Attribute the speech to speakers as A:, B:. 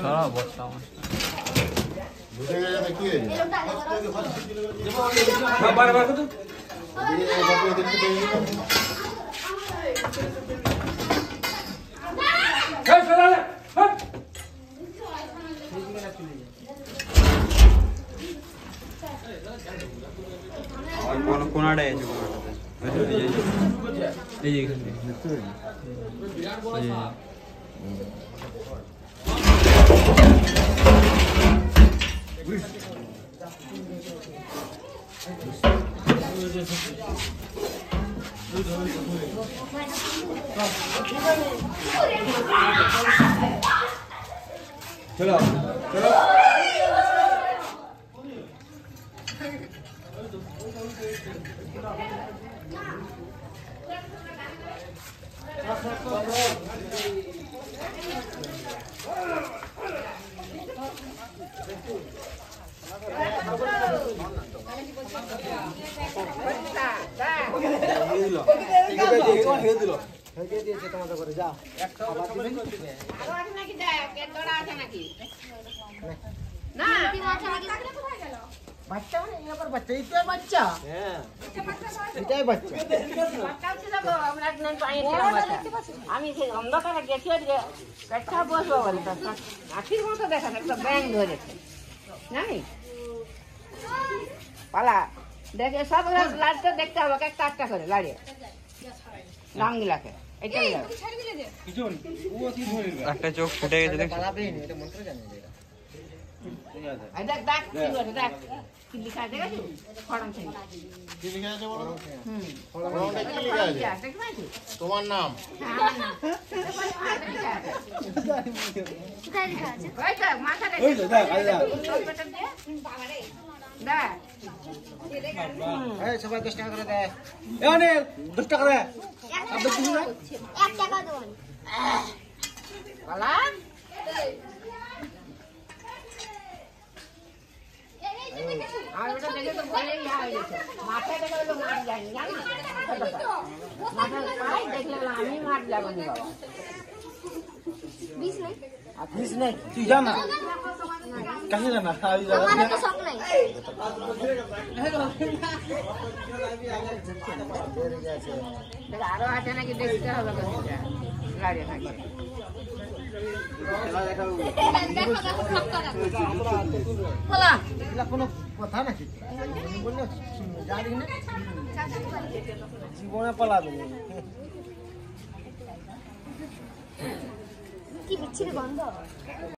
A: সারা বস্তা
B: বুঝে গেলে কি হয়েছে
A: বার বার কত কোনাটা আছে এই এখানে চলো চলো
C: আমি অন্ধকারে গেছি পেটটা বসবো বলি আখির মতো দেখা একটা ব্যাং ধরেছে জানি পালা দেখে সব লাইটটা দেখতে হবে একটা একটা করে লাড়িয়ে রামগিলাকে এটাই
A: একটা চোখ ফুটে গেছে দেখ
C: দেখ দেখ দেখ কি লিখা আছে দেখেছো ফড়ং থেকে
B: কি লিখা আছে বলো ফড়ংটা কি লিখা আছে তোমার নাম
C: কোথায় লিখা আছে ওই তো মাথাটা
A: ওই তো দেখ আইয়া
C: দেখ
B: এই সবাই 10 টাকা করে দে
A: এ অনিল 10 টাকা দে আপনি কি না
D: 1 টাকা দেন
C: পালা আর ওটা দেখে তো ভয় ইয়া হয়ে গেছে মাথায় দেখে তো মার যায়নি জানো মাথায় পাই দেখলে আমি মার যাবো না বাবা
D: 20 নাই
A: 20 নাই তুই যা না কাছে যা না আমি যাব
D: আমার তো শখ নাই
C: দেখ আরো আছে নাকি দেখতে হবে কোনটা গাড়ি থাকে
D: বলা
B: এটা কোনো কথা নাকি বললে জানি না জীবনে পালাবে
D: কি বিচ্ছিরি গন্ধ